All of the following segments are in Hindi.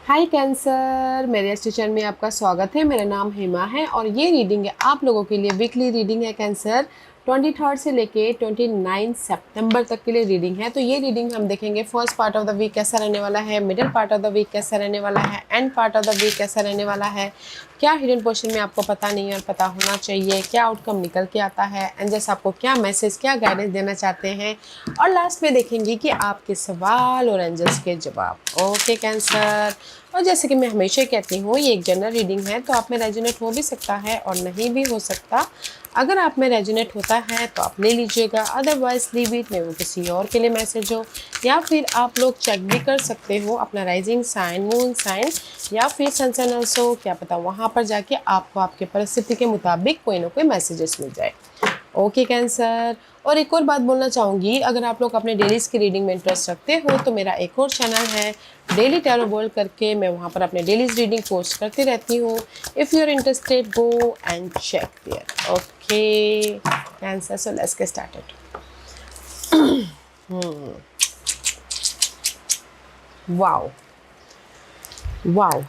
हाय कैंसर, मेरे स्टेशन में आपका स्वागत है। मेरा नाम हेमा है और ये रीडिंग है आप लोगों के लिए। वीकली रीडिंग है कैंसर, 23 से लेके 29 सितंबर तक के लिए रीडिंग है। तो ये रीडिंग हम देखेंगे first part of the week कैसा रहने वाला है, middle part of the week कैसा रहने वाला है, end part of the week कैसा रहने वाला है, क्या हिडन पोर्शन में आपको पता नहीं है और पता होना चाहिए, क्या आउटकम निकल के आता है, एंजल्स आपको क्या मैसेज, क्या गाइडेंस देना चाहते हैं, और लास्ट में देखेंगे कि आपके सवाल और एंजल्स के जवाब। ओके कैंसर, और जैसे कि मैं हमेशा कहती हूँ ये एक जनरल रीडिंग है, तो आप में रेजोनेट हो भी सकता है और नहीं भी हो सकता। अगर आप में रेजोनेट होता है तो आप ले लीजिएगा, अदरवाइज लीव इट, में वो किसी और के लिए मैसेज हो। या फिर आप लोग चेक भी कर सकते हो अपना राइजिंग साइन, मून साइन या फिर सन साइन ऑल्सो, क्या पता वहाँ पर जाके आपको आपके परिस्थिति के मुताबिक कोई ना कोई मैसेजेस मिल जाए। ओके कैंसर, और एक और बात बोलना चाहूँगी, अगर आप लोग अपने डेलीज़ की रीडिंग में इंटरेस्ट रखते हो तो मेरा एक और चैनल है डेली टैरो वर्ल्ड करके, मैं वहाँ पर अपने डेलीज़ रीडिंग पोस्ट करती रहती हूँ। If you are interested go and check there. Okay Cancer, so let's get started. Wow wow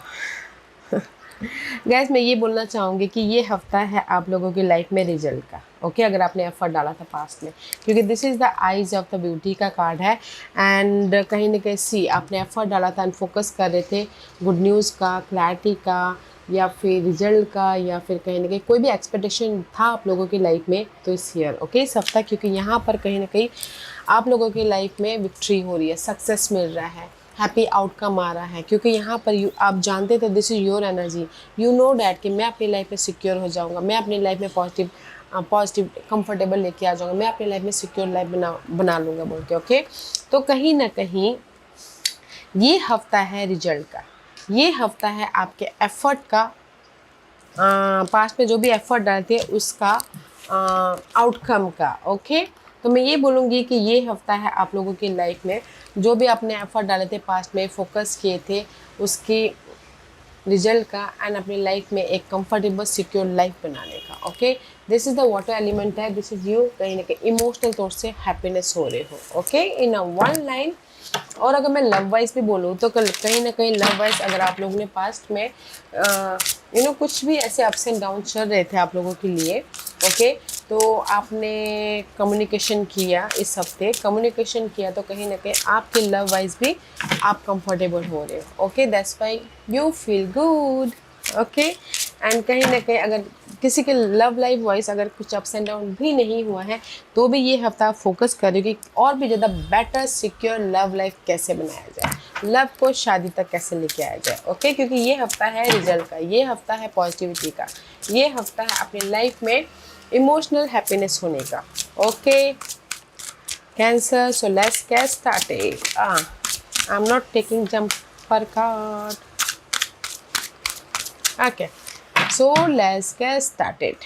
guys, मैं ये बोलना चाहूँगी कि ये हफ्ता है आप लोगों की लाइफ में रिजल्ट का। ओके अगर आपने एफर्ट डाला था पास्ट में, क्योंकि this is the eyes of the beauty का कार्ड है। एंड कहीं ना कहीं सी आपने एफर्ट डाला था एंड फोकस कर रहे थे गुड न्यूज़ का, क्लैरिटी का, या फिर रिजल्ट का, या फिर कहीं ना कहीं कोई भी एक्सपेक्टेशन था आप लोगों की लाइफ में, तो इस ईयर ओके इस हफ्ता, क्योंकि यहाँ पर कहीं ना कहीं आप लोगों की लाइफ में विक्ट्री हो रही है, सक्सेस मिल रहा है, हैप्पी आउटकम आ रहा है। क्योंकि यहाँ पर आप जानते थे this is your energy, you know that कि मैं अपनी लाइफ में सिक्योर हो जाऊँगा, मैं अपनी लाइफ में पॉजिटिव कंफर्टेबल लेके आ जाऊँगा, मैं अपनी लाइफ में सिक्योर लाइफ बना लूँगा बोल के। ओके तो कहीं ना कहीं ये हफ्ता है रिजल्ट का, ये हफ्ता है आपके एफर्ट का, पास्ट में जो भी एफर्ट डालते हैं उसका आउटकम का। ओके तो मैं ये बोलूँगी कि ये हफ्ता है आप लोगों की लाइफ में जो भी आपने एफर्ट डाले थे, पास्ट में फोकस किए थे, उसकी रिजल्ट का, एंड अपनी लाइफ में एक कंफर्टेबल सिक्योर लाइफ बनाने का। Okay this is the water element है, दिस इज़ यू कहीं ना कहीं इमोशनल तौर से हैप्पीनेस हो रहे हो। Okay in a one line. और अगर मैं लव वाइज भी बोलूँ तो कहीं ना कहीं लव वाइज अगर आप लोगों ने पास्ट में कुछ भी ऐसे अप्स एंड डाउन चल रहे थे आप लोगों के लिए, ओके तो आपने कम्युनिकेशन किया, इस हफ्ते कम्युनिकेशन किया, तो कहीं ना कहीं आपके लव वाइज भी आप कंफर्टेबल हो रहे हो। Okay that's why you feel good. Okay and कहीं ना कहीं अगर किसी के लव लाइफ वाइज अगर कुछ अप्स एंड डाउन भी नहीं हुआ है तो भी ये हफ्ता फोकस करें कि और भी ज़्यादा बेटर सिक्योर लव लाइफ कैसे बनाया जाए, लव को शादी तक कैसे लेके आया जाए। ओके क्योंकि ये हफ्ता है रिजल्ट का, ये हफ्ता है पॉजिटिविटी का, ये हफ्ता है अपनी लाइफ में इमोशनल हैप्पीनेस होने का। Okay Cancer, so let's get started. I am not taking jumper card. Okay, so let's get started.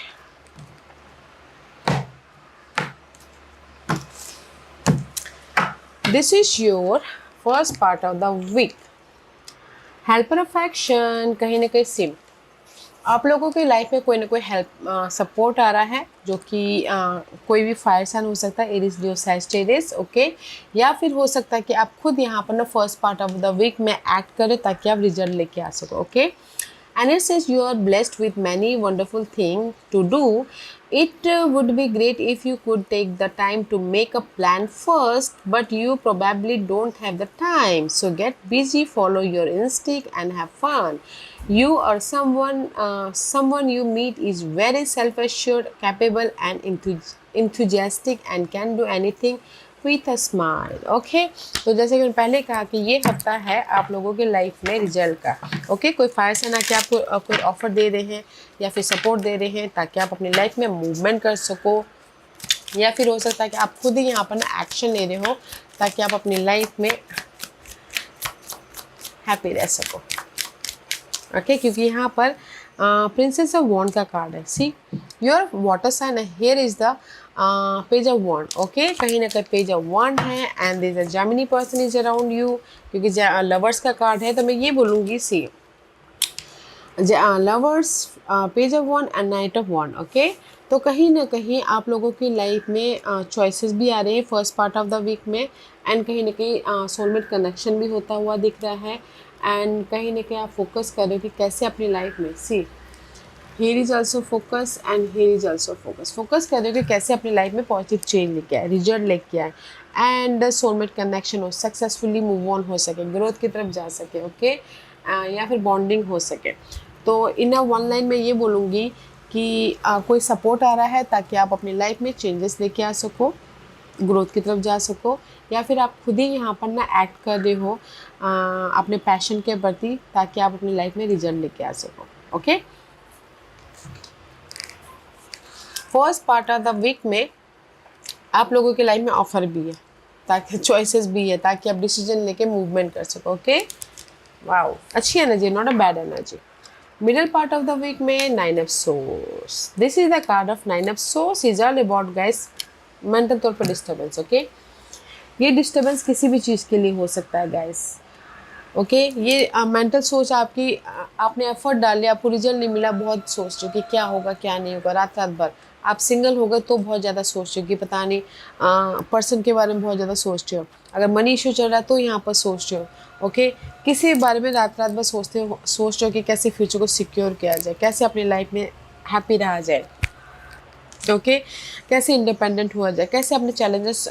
This is your first part of the week. Helper of action, कहीं ना कहीं सिम आप लोगों की लाइफ में कोई ना कोई हेल्प सपोर्ट आ रहा है, जो कि कोई भी फायर साइन हो सकता है, एरिस लियो सैजिटेरियस। ओके या फिर हो सकता है कि आप खुद यहाँ पर ना first part of the week में एक्ट करें ताकि आप रिजल्ट लेके आ सको। Okay and it says you are blessed with many wonderful things to do. It would be great if you could take the time to make a plan first, but you probably don't have the time, so get busy, follow your instinct and have fun. You or someone you meet is very self assured, capable and enthusiastic and can do anything with a smile. Okay तो जैसे कि मैंने पहले कहा कि ये हफ्ता है आप लोगों के लाइफ में रिजल्ट का। ओके कोई फायर साइन आके आपको कोई ऑफर दे रहे हैं या फिर सपोर्ट दे रहे हैं ताकि आप अपनी लाइफ में मूवमेंट कर सको, या फिर हो सकता है कि आप खुद ही यहाँ पर ना एक्शन ले रहे हो ताकि आप अपनी लाइफ में हैप्पी रह सको। ओके क्योंकि यहाँ पर प्रिंसेस ऑफ वॉन्ड का कार्ड है। सी योर वाटर साइन है, here is the page of wand. Okay कहीं ना कहीं पेज ऑफ वॉन्ड है and there is a Gemini person is around you, क्योंकि लवर्स का कार्ड है। तो मैं ये बोलूँगी see lovers, page of wand and knight of wand. Okay तो कहीं ना कहीं आप लोगों की लाइफ में चॉइसेस भी आ रहे हैं first part of the week में, एंड कहीं ना कहीं सोलमेट कनेक्शन भी होता हुआ दिख रहा है, एंड कहीं ना कहीं आप फोकस कर रहे हो कि कैसे अपनी लाइफ में सी here is also focus and here is also focus focus कर रहे हो कि कैसे अपनी लाइफ में पॉजिटिव चेंज लेके आए, रिजल्ट लेके आए एंड सोलमेट कनेक्शन हो, सक्सेसफुली मूव ऑन हो सके, ग्रोथ की तरफ जा सके, ओके या फिर बॉन्डिंग हो सके। तो इन अ वन लाइन में ये बोलूँगी कि कोई सपोर्ट आ रहा है ताकि आप अपनी लाइफ में चेंजेस लेके आ सको, ग्रोथ की तरफ जा सको, या फिर आप खुद ही यहाँ पर ना एक्ट कर रहे हो अपने पैशन के प्रति ताकि आप अपनी लाइफ में रिजल्ट लेके आ सको। Okay, first part of the week में आप लोगों की लाइफ में ऑफर भी है ताकि चॉइसेस भी है ताकि आप डिसीजन लेके मूवमेंट कर सको। ओके, वाओ, अच्छी energy, not a bad energy. Middle part of the week में nine of swords, this is the card of nine of swords, is all about guys mental तौर पर डिस्टर्बेंस। ओके, ये डिस्टर्बेंस किसी भी चीज़ के लिए हो सकता है गाइस। ओके, ये मेंटल सोच आपकी, आपने एफर्ट डाल लिया, आपको रिजल्ट नहीं मिला, बहुत सोच रहे हो कि क्या होगा क्या नहीं होगा, रात रात भर। आप सिंगल हो गए तो बहुत ज़्यादा सोच रहे हो कि पता नहीं पर्सन के बारे में बहुत ज़्यादा सोच रहे हो। अगर मनी इशू चल रहा है तो यहाँ पर सोच रहे हो। ओके, किसी बारे में रात रात भर सोच रहे हो कि कैसे फ्यूचर को सिक्योर किया जाए, कैसे अपनी लाइफ में हैप्पी रहा जाए, ओके कैसे इंडिपेंडेंट हुआ जाए, कैसे अपने चैलेंजेस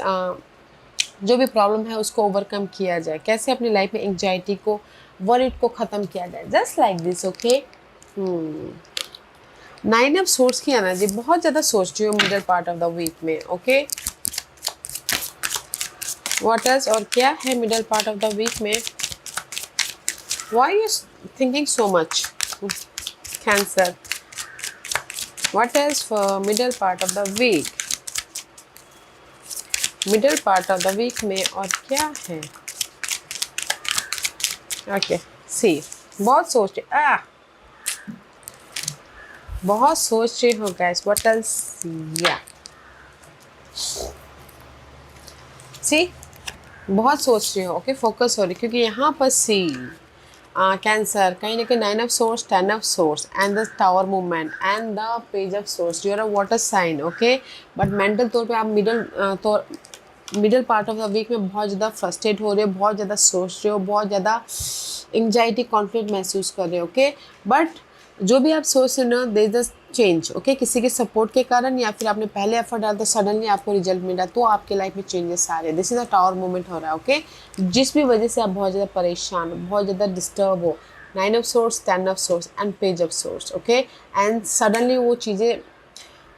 जो भी प्रॉब्लम है उसको ओवरकम किया जाए, कैसे अपनी लाइफ में एंग्जाइटी को, वरीड को ख़त्म किया जाए, just like this. Okay, nine of swords की एनर्जी बहुत ज़्यादा सोच रही हो middle part of the week में। ओके, व्हाट इज और क्या है middle part of the week में, why you thinking so much, Cancer, what is for middle part of the week, middle part of the week में और क्या है। ओके, सी बहुत सोच रहे, बहुत सोच रहे हो गाइस, व्हाट एल्स, या सी बहुत सोच रहे हो। ओके, फोकस हो रही क्योंकि यहाँ पर सी कैंसर कहीं ना कहीं nine of swords, ten of swords and the tower movement and the page of swords, you are a water sign. Okay, but mental तौर पे आप middle part of the week में बहुत ज़्यादा फ्रस्ट्रेट हो रहे हो, बहुत ज़्यादा सोच रहे हो, बहुत ज़्यादा एंग्जाइटी कॉन्फ्लिक्ट महसूस कर रहे हो। ओके, बट जो भी आप सोच रहे हो there is a change. Okay, किसी के सपोर्ट के कारण या फिर आपने पहले एफर्ट डाला तो सडनली आपको रिजल्ट मिला तो आपके लाइफ में चेंजेस आ रहे हैं। This is a tower moment हो रहा है। ओके, जिस भी वजह से आप बहुत ज़्यादा परेशान हो, बहुत ज़्यादा डिस्टर्ब हो, nine of swords, ten of swords and page of source. Okay, and suddenly वो चीज़ें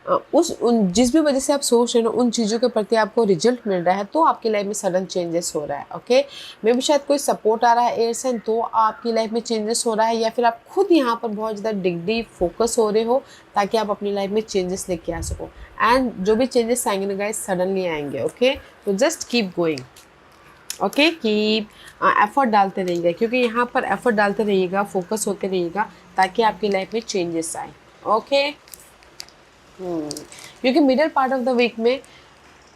जिस भी वजह से आप सोच रहे हो उन चीज़ों के प्रति आपको रिजल्ट मिल रहा है तो आपकी लाइफ में सडन चेंजेस हो रहा है। ओके, मे भी शायद कोई सपोर्ट आ रहा है एयर से तो आपकी लाइफ में चेंजेस हो रहा है, या फिर आप खुद यहाँ पर बहुत ज़्यादा डिग्री फोकस हो रहे हो ताकि आप अपनी लाइफ में चेंजेस लेके आ सको। एंड जो भी चेंजेस आएंगे ना गाइस सडनली आएंगे। ओके, तो just keep going. Okay, keep effort डालते रहिएगा क्योंकि यहाँ पर एफर्ट डालते रहिएगा, फोकस होते रहिएगा ताकि आपकी लाइफ में चेंजेस आए। ओके, क्योंकि middle part of the week में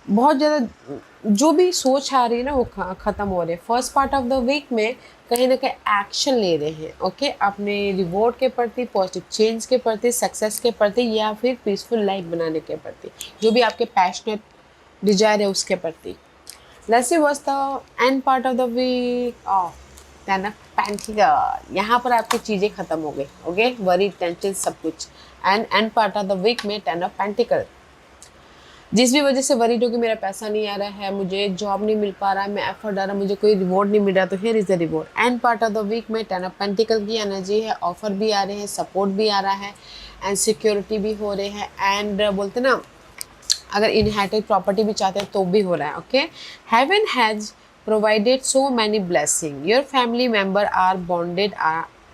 बहुत ज़्यादा जो भी सोच आ रही है ना वो ख़त्म हो रही है। First part of the week में कहीं ना कहीं एक्शन ले रहे हैं। ओके, अपने रिवॉर्ड के प्रति, पॉजिटिव चेंज के प्रति, सक्सेस के प्रति या फिर पीसफुल लाइफ बनाने के प्रति, जो भी आपके पैशनेट डिजायर है उसके प्रति। Let's see what's the end part of the week of ten of pentacles. यहाँ पर आपकी चीज़ें ख़त्म हो गई। ओके, वरी, टेंशन, सब कुछ। End part of the week में टेन ऑफ पेंटिकल, जिस भी वजह से वरीड हो कि मेरा पैसा नहीं आ रहा है, मुझे जॉब नहीं मिल पा रहा है, मैं एफर्ट डाल रहा, मुझे कोई रिवॉर्ड नहीं मिल रहा, तो here is the reward. End part of the week में टेन ऑफ पेंटिकल की एनर्जी है, ऑफर भी आ रहे हैं, सपोर्ट भी आ रहा है एंड सिक्योरिटी भी हो रहे हैं एंड बोलते ना अगर इनहेरिटेड प्रॉपर्टी भी चाहते हैं तो भी हो रहा है। Okay, haven has provided so many blessings. Your family members are bonded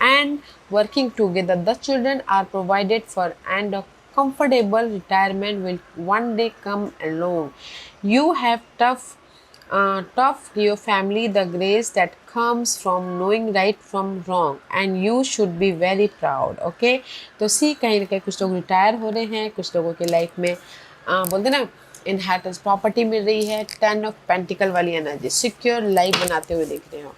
and working together. The children are provided for and a comfortable retirement will one day come along. You have tough your family the grace that comes from knowing right from wrong and you should be very proud. Okay, तो सी कहीं ना कहीं कुछ लोग रिटायर हो रहे हैं, कुछ लोगों की लाइफ में बोलते ना इनहेरिटेंस प्रॉपर्टी मिल रही है, टेन ऑफ पेंटिकल वाली एनर्जी, सिक्योर लाइफ बनाते हुए दिख रहे हो।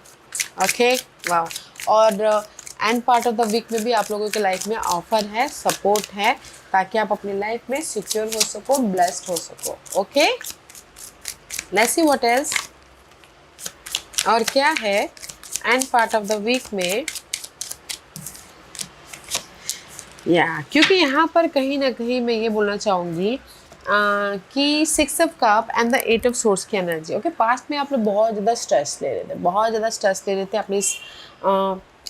ओके, वाह। और end part of the week में भी आप लोगों के लाइफ में ऑफर है, सपोर्ट है ताकि आप अपनी लाइफ में सिक्योर हो सको, ब्लेस्ड हो सको। Okay, let's see what else और क्या है end part of the week में क्योंकि यहाँ पर कहीं ना कहीं मैं ये बोलना चाहूँगी कि 6 of cup and the 8 of swords की एनर्जी। ओके, पास्ट में आप लोग बहुत ज़्यादा स्ट्रेस ले रहे थे, बहुत ज़्यादा स्ट्रेस ले रहे थे अपनी इस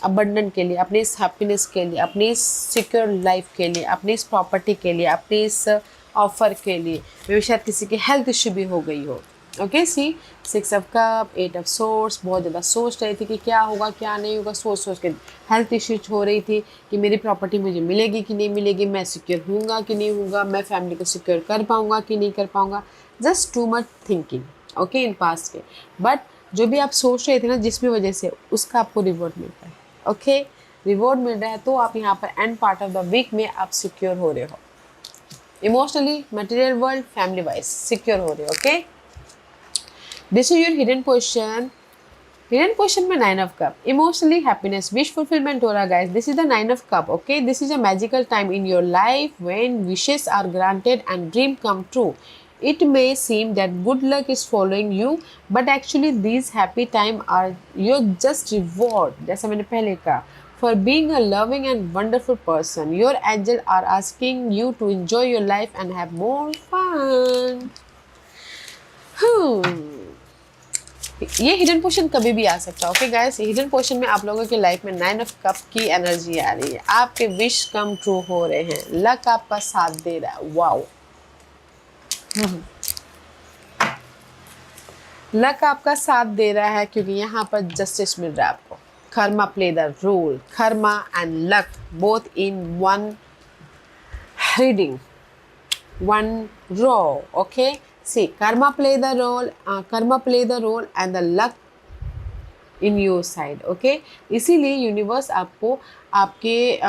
अबंडन के लिए, अपनी इस हैप्पीनेस के लिए, अपनी इस सिक्योर लाइफ के लिए, अपनी इस प्रॉपर्टी के लिए, अपनी इस ऑफर के लिए। मे भी शायद किसी की हेल्थ इश्यू भी हो गई हो। Okay, see 6 of cup 8 of swords, बहुत ज़्यादा सोच रही थी कि क्या होगा क्या नहीं होगा, सोच सोच के हेल्थ इश्यूज हो रही थी कि मेरी प्रॉपर्टी मुझे मिलेगी कि नहीं मिलेगी, मैं सिक्योर हूँगा कि नहीं हूँगा, मैं फैमिली को सिक्योर कर पाऊँगा कि नहीं कर पाऊँगा। Just too much thinking okay in past के। बट जो भी आप सोच रहे थे ना जिस भी वजह से, उसका आपको रिवॉर्ड मिलता है। ओके, रिवॉर्ड मिल रहा है तो आप यहाँ पर end part of the week में आप सिक्योर हो रहे हो, emotionally, material world, family wise secure हो रहे हो। Okay, this is your hidden position. Hidden position में 9 of cup, emotionally happiness, wish fulfilment हो रहा guys. This is the 9 of cup. Okay, this is a magical time in your life when wishes are granted and dream come true. It may seem that good luck is following you, but actually these happy time are your just reward, जैसा मैंने पहले कहा, for being a loving and wonderful person. Your angels are asking you to enjoy your life and have more fun. ये हिडन पोर्शन कभी भी आ सकता है। ओके गाइस, हिडन पोर्शन में आप लोगों की लाइफ में 9 ऑफ कप की एनर्जी आ रही है, आपके विश कम ट्रू हो रहे हैं, लक आपका साथ दे रहा है। वाओ, लक आपका साथ दे रहा है क्योंकि यहाँ पर जस्टिस मिल रहा है आपको। Karma play the role, karma and luck both in one reading, one row. Okay, see karma play the role, karma play the role and the luck in your side. Okay, इसीलिए यूनिवर्स आपको आपके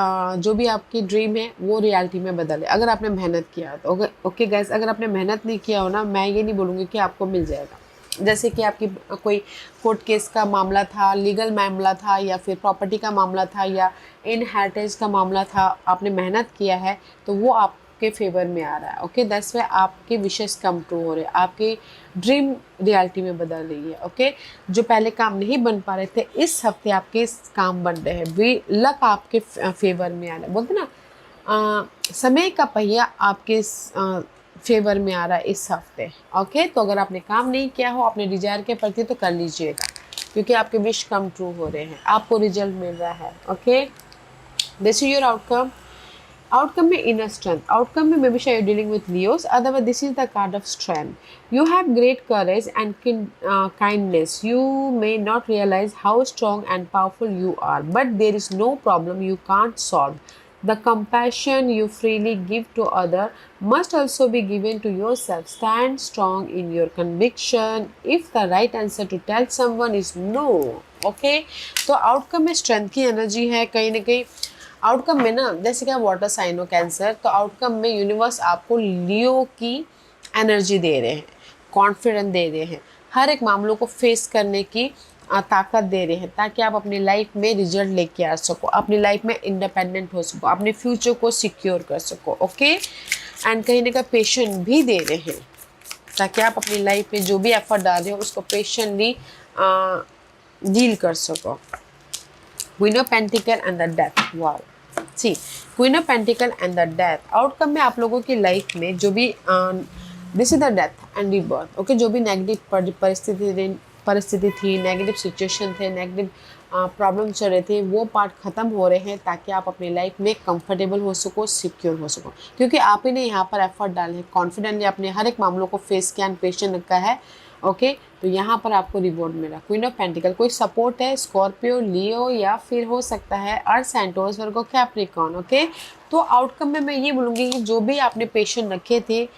जो भी आपकी ड्रीम है वो रियलिटी में बदले, अगर आपने मेहनत किया तो। ओके गाइस, अगर आपने मेहनत नहीं किया हो ना, मैं ये नहीं बोलूँगी कि आपको मिल जाएगा। जैसे कि आपकी कोई कोर्ट केस का मामला था, लीगल मामला था, या फिर प्रॉपर्टी का मामला था, या इनहेरिटेंस का मामला था, आपने मेहनत किया है तो वो आपके फेवर में आ रहा है। ओके, दैट्स व्हाई आपके विशेस कम ट्रू हो रहे हैं, आपकी ड्रीम रियलिटी में बदल रही है। ओके, जो पहले काम नहीं बन पा रहे थे, इस हफ्ते आपके काम बन रहे हैं, वी लक आपके फेवर में आ रहा है। बोलते ना समय का पहिया आपके फेवर में आ रहा है इस हफ्ते। ओके, तो अगर आपने काम नहीं किया हो अपने डिजायर के प्रति तो कर लीजिएगा, क्योंकि आपके विश कम ट्रू हो रहे हैं, आपको रिजल्ट मिल रहा है। Okay, this is your outcome. Outcome में इनर स्ट्रेंथ, आउटकम में मे बी शायद dealing with Leos, otherwise this is the card of strength. You have great courage and kindness. You may not realize how strong and powerful you are, but there is no problem you can't solve. The compassion you freely give to other must also be given to yourself. Stand strong in your conviction. If the right answer to tell someone is no. Okay, तो आउटकम में स्ट्रेंथ की एनर्जी है। कहीं ना कहीं आउटकम में ना, जैसे कि आप वाटर साइन हो कैंसर, तो आउटकम में यूनिवर्स आपको लियो की एनर्जी दे रहे हैं, कॉन्फिडेंस दे रहे हैं, हर एक मामलों को फेस करने की ताकत दे रहे हैं, ताकि आप अपनी लाइफ में रिजल्ट लेके आ सको, अपनी लाइफ में इंडिपेंडेंट हो सको, अपने फ्यूचर को सिक्योर कर सको। ओके, एंड कहीं ना कहीं पेशेंट भी दे रहे हैं, ताकि आप अपनी लाइफ में जो भी एफर्ट डाल रहे हो उसको पेशेंटली डील कर सको। Queen of pentacles and the death. Wow, see queen of pentacles and the death. Outcome में आप लोगों की लाइफ में जो भी this is the death and rebirth. Okay, जो भी नेगेटिव परिस्थिति थी, नेगेटिव सिचुएशन थे, नेगेटिव प्रॉब्लम चल रहे थे, वो पार्ट ख़त्म हो रहे हैं, ताकि आप अपनी लाइफ में कंफर्टेबल हो सको, सिक्योर हो सको, क्योंकि आप ही ने यहाँ पर एफर्ट डाले हैं, कॉन्फिडेंटली अपने हर एक मामलों को फेस किया एंड पेशेंट रखा है। ओके, तो यहाँ पर आपको रिवॉर्ड मिला। क्वीन ऑफ पेंटिकल, कोई सपोर्ट है, स्कॉर्पियो, लियो, या फिर हो सकता है अर्थ, सैंटोस, वर्गो, कैप्रिकॉर्न। ओके, तो आउटकम में मैं ये बोलूँगी कि जो भी आपने पेशेंट रखे थे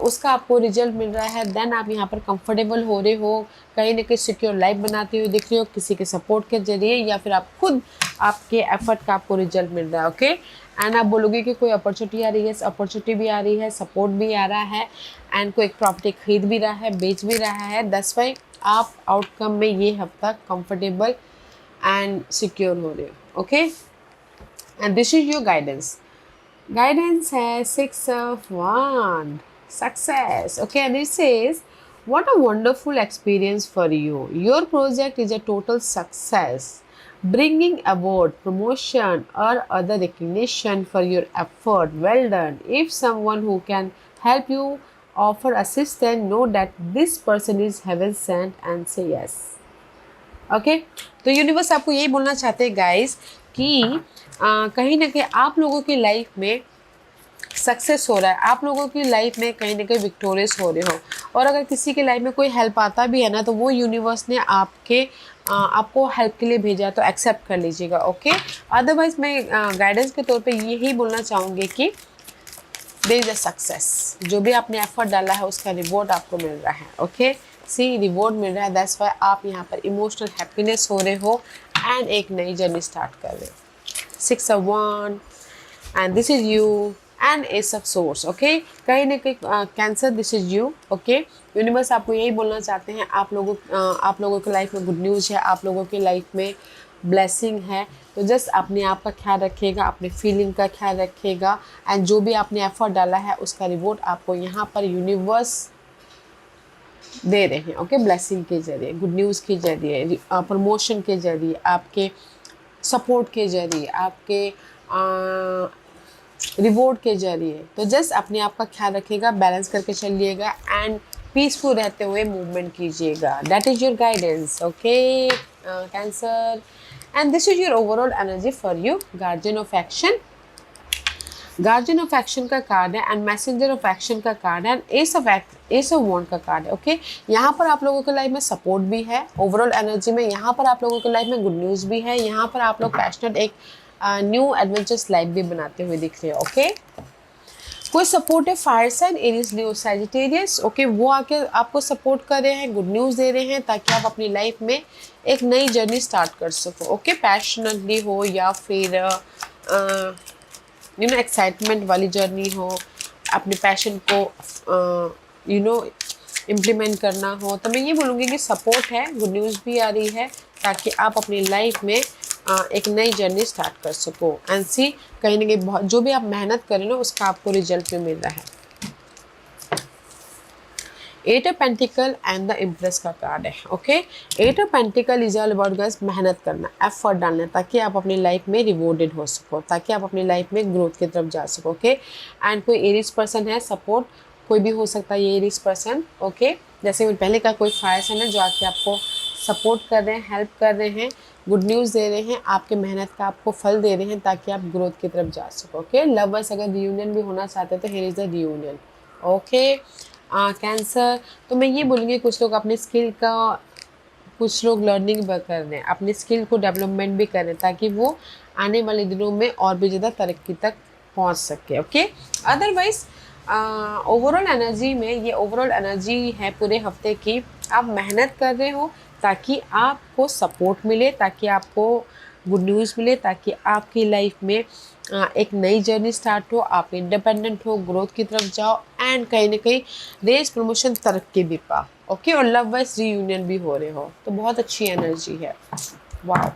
उसका आपको रिजल्ट मिल रहा है। देन आप यहाँ पर कंफर्टेबल हो रहे हो, कहीं ना कहीं सिक्योर लाइफ बनाते हुए दिख रहे हो, किसी के सपोर्ट के जरिए, या फिर आप खुद आपके एफर्ट का आपको रिजल्ट मिल रहा है। ओके, एंड आप बोलोगे कि कोई अपॉर्चुनिटी आ रही है, अपॉर्चुनिटी भी आ रही है, सपोर्ट भी आ रहा है, एंड कोई एक प्रॉपर्टी खरीद भी रहा है, बेच भी रहा है। दैट्स व्हाई आप आउटकम में ये हफ्ता कंफर्टेबल एंड सिक्योर हो रहे हो। Okay, and this is your guidance. Guidance है 6 of Wands, success. Okay, and it says What a wonderful experience for you. Your project is a total success, bringing award, promotion, or other recognition for your effort. Well done. If someone who can help you offer assistance, know that this person is heaven sent and say yes. Okay तो यूनिवर्स आपको यही बोलना चाहते हैं गाइस कि कहीं ना कहीं आप लोगों की लाइफ में सक्सेस हो रहा है, आप लोगों की लाइफ में कहीं ना कहीं विक्टोरियस हो रहे हो। और अगर किसी के लाइफ में कोई हेल्प आता भी है ना, तो वो यूनिवर्स ने आपको हेल्प के लिए भेजा, तो एक्सेप्ट कर लीजिएगा। ओके अदरवाइज मैं गाइडेंस के तौर पे यही बोलना चाहूँगी कि देयर इज अ सक्सेस। जो भी आपने एफर्ट डाला है उसका रिवॉर्ड आपको मिल रहा है। ओके सी रिवॉर्ड मिल रहा है, दैट्स वाई आप यहाँ पर इमोशनल हैप्पीनेस हो रहे हो एंड एक नई जर्नी स्टार्ट कर रहे हो। 6 of Wands and this is you and S of source. Okay कहीं ना कहीं cancer this is you. Okay universe आपको यही बोलना चाहते हैं, आप लोगों की लाइफ में गुड न्यूज़ है, आप लोगों की लाइफ में ब्लेसिंग है। तो जस्ट अपने आप का ख्याल रखिएगा, अपने फीलिंग का ख्याल रखिएगा एंड जो भी आपने एफर्ट डाला है उसका रिवॉर्ड आपको यहाँ पर यूनिवर्स दे रहे हैं। ओके ब्लेसिंग के जरिए, गुड न्यूज़ के जरिए, प्रमोशन के जरिए, आपके सपोर्ट के जरिए, आपके रिवॉर्ड के जरिए। तो जस्ट अपने आप का ख्याल रखिएगा, बैलेंस करके चलिएगा एंड पीसफुल रहते हुए मूवमेंट कीजिएगा। That is your guidance. Okay cancer and this is your overall energy for you. Guardian of action, guardian of action का कार्ड है एंड मैसेंजर ऑफ एक्शन का कार्ड है एंड एस ऑफ वॉन्ड का कार्ड है। ओके यहाँ पर आप लोगों के लाइफ में सपोर्ट भी है ओवरऑल एनर्जी में, यहाँ पर आप लोगों के लाइफ में गुड न्यूज़ भी है, यहाँ पर आप लोग पैशनेट एक न्यू एडवेंचरस लाइफ भी बनाते हुए दिख रहे हो। ओके कोई सपोर्ट है फायर साइन, एरीज, लियो, सैजिटेरियस। ओके वो आके आपको सपोर्ट कर रहे हैं, गुड न्यूज़ दे रहे हैं ताकि आप अपनी लाइफ में एक नई जर्नी स्टार्ट कर सको। ओके पैशनेटली हो या फिर एक्साइटमेंट वाली जर्नी हो, अपने पैशन को इम्प्लीमेंट करना हो, तो मैं ये बोलूँगी कि सपोर्ट है, गुड न्यूज़ भी आ रही है ताकि आप अपनी लाइफ में एक नई जर्नी स्टार्ट कर सको एंड सी कहीं ना कहीं बहुत जो भी आप मेहनत करें ना उसका आपको रिजल्ट में मिल रहा है। 8 of pentacles and the impress का कार्ड है। Okay 8 of pentacle is all about guys मेहनत करना, एफर्ट डालना ताकि आप अपनी लाइफ में रिवॉर्डेड हो सको, ताकि आप अपनी लाइफ में ग्रोथ की तरफ जा सको। ओके एंड कोई एरीज पर्सन है, सपोर्ट कोई भी हो सकता है ये एरीज पर्सन। ओके जैसे मैं पहले का कोई फायर साइन है जो आके आपको सपोर्ट कर रहे हैं, हेल्प कर रहे हैं, गुड न्यूज़ दे रहे हैं, आपके मेहनत का आपको फल दे रहे हैं ताकि आप ग्रोथ की तरफ जा सको। ओके लवर्स अगर रियूनियन भी होना चाहते हैं तो here is the reunion. Okay cancer तो मैं ये बोलूँगी कुछ लोग अपने स्किल का, कुछ लोग लर्निंग कर रहे हैं, अपने स्किल को डेवलपमेंट भी कर रहे हैं ताकि वो आने वाले दिनों में और भी ज़्यादा तरक्की तक पहुँच सके। ओके अदरवाइज ओवरऑल एनर्जी में ये ओवरऑल एनर्जी है पूरे हफ्ते की, आप मेहनत कर रहे हो ताकि आपको सपोर्ट मिले, ताकि आपको गुड न्यूज़ मिले, ताकि आपकी लाइफ में एक नई जर्नी स्टार्ट हो, आप इंडिपेंडेंट हो, ग्रोथ की तरफ जाओ एंड कहीं ना कहीं रेस प्रमोशन तरक्की भी पाओ। ओके और लव वाइज रीयूनियन भी हो रहे हो, तो बहुत अच्छी एनर्जी है। Wow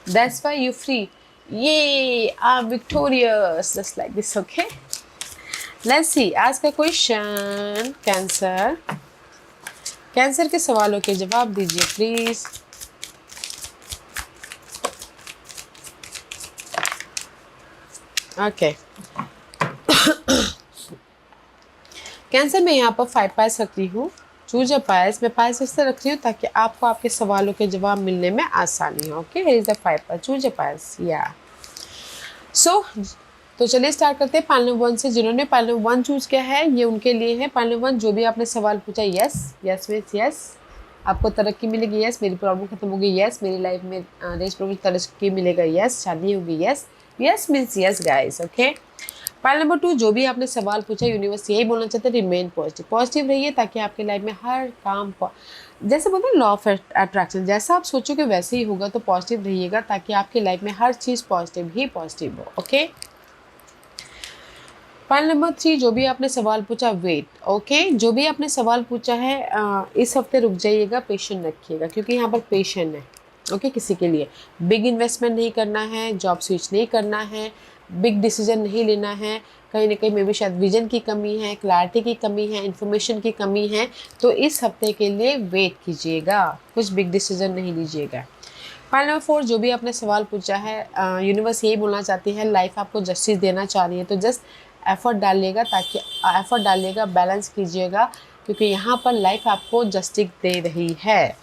that's why you free, ये are victorious just like this. Okay let's see आज का क्वेश्चन कैंसर, कैंसर के सवालों के जवाब दीजिए प्लीज। ओके कैंसर में यहाँ पर 5 पायस रखती हूँ, चूज अ पायस। मैं पायस इससे रख रही हूँ ताकि आपको आपके सवालों के जवाब मिलने में आसानी हो। Okay here is the 5 piles, choose a piles या सो। तो चलिए स्टार्ट करते हैं पाइल नंबर 1 से। जिन्होंने पाइल नंबर 1 चूज किया है ये उनके लिए है। पाइल नंबर 1 जो भी आपने सवाल पूछा, यस यस मीन्स यस, आपको तरक्की मिलेगी, यस मेरी प्रॉब्लम खत्म होगी, यस मेरी लाइफ में रेस प्रॉब्लम तरक्की मिलेगा, यस शादी होगी, yes yes means yes guys. Okay pile number 2 जो भी आपने सवाल पूछा यूनिवर्स यही बोलना चाहते हैं, रिमेन पॉजिटिव, पॉजिटिव रहिए ताकि आपकी लाइफ में हर काम जैसे बोलते हैं लॉ ऑफ अट्रैक्शन, जैसा आप सोचोगे वैसे ही होगा। तो पॉजिटिव रहिएगा ताकि आपकी लाइफ में हर चीज़ पॉजिटिव ही पॉजिटिव हो। ओके पाइल नंबर 3 जो भी आपने सवाल पूछा, वेट। ओके जो भी आपने सवाल पूछा है इस हफ्ते रुक जाइएगा, पेशेंट रखिएगा क्योंकि यहाँ पर पेशेंट है। ओके किसी के लिए बिग इन्वेस्टमेंट नहीं करना है, जॉब स्विच नहीं करना है, बिग डिसीजन नहीं लेना है, कहीं ना कहीं मे भी शायद विजन की कमी है, क्लैरिटी की कमी है, इन्फॉर्मेशन की कमी है, तो इस हफ्ते के लिए वेट कीजिएगा, कुछ बिग डिसीजन नहीं लीजिएगा। पॉइंट नंबर 4, जो भी आपने सवाल पूछा है, यूनिवर्स यही बोलना चाहती है, लाइफ आपको जस्टिस देना चाह रही है, तो जस्ट एफर्ट डालिएगा, ताकि एफर्ट डालिएगा, बैलेंस कीजिएगा, क्योंकि यहाँ पर लाइफ आपको जस्टिस दे रही है।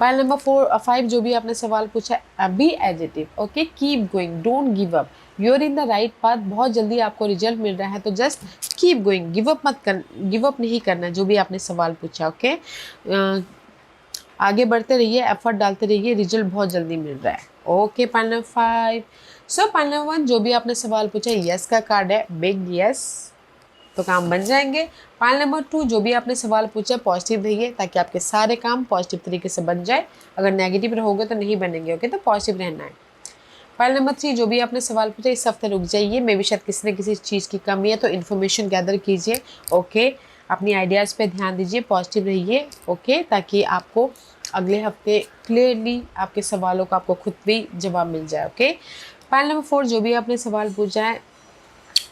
पॉइंट नंबर 5, जो भी आपने सवाल पूछा है, be positive, okay, keep going, don't give up, you are in the right path, बहुत जल्दी आपको रिजल्ट मिल रहा है, तो just keep going, give up नहीं करना, जो भी आपने सवाल पूछा, ओके। आगे बढ़ते रहिए, एफर्ट डालते रहिए, रिजल्ट बहुत जल्दी मिल रहा है, okay. Point number 5, so point number 1, जो भी आपने सवाल पूछा, यस का कार्ड है, बिग यस, तो काम बन जाएंगे। पॉइंट नंबर 2, जो भी आपने सवाल पूछा, पॉजिटिव रहिए, ताकि आपके सारे काम पॉजिटिव तरीके से बन जाए, अगर नेगेटिव रहोगे तो नहीं बनेंगे, ओके, तो पॉजिटिव रहना है। पॉइंट नंबर 3, जो भी आपने सवाल पूछा, इस हफ्ते रुक जाइए, मे भी शायद किसी न किसी चीज़ की कमी है, तो इन्फॉर्मेशन गैदर कीजिए, ओके, अपनी आइडियाज़ पे ध्यान दीजिए, पॉजिटिव रहिए, ओके, ताकि आपको अगले हफ्ते क्लियरली आपके सवालों का आपको खुद भी जवाब मिल जाए, ओके। पॉइंट नंबर 4, जो भी आपने सवाल पूछा है,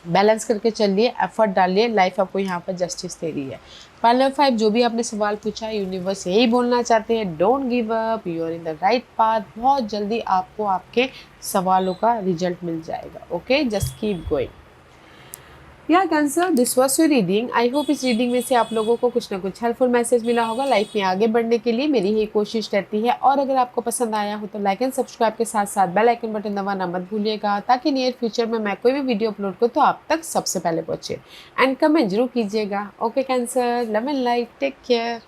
बैलेंस करके चलिए, एफर्ट डालिए, लाइफ आपको यहाँ पर जस्टिस दे रही है। पॉइंट नंबर 5, जो भी आपने सवाल पूछा है, यूनिवर्स यही बोलना चाहते हैं, don't give up, you are in the right path, बहुत जल्दी आपको आपके सवालों का रिजल्ट मिल जाएगा, ओके, जस्ट कीप गोइंग। या Cancer, this was your reading, I hope इस रीडिंग में से आप लोगों को कुछ ना कुछ हेल्पफुल मैसेज मिला होगा। लाइफ में आगे बढ़ने के लिए मेरी यही कोशिश रहती है, और अगर आपको पसंद आया हो तो लाइक एंड सब्सक्राइब के साथ साथ बेल आइकन बटन दबाना मत भूलिएगा, ताकि नियर फ्यूचर में मैं कोई भी वीडियो अपलोड करूँ तो आप तक सबसे पहले पहुँचे। एंड कमेंट जरूर कीजिएगा, okay Cancer, love and light, take care.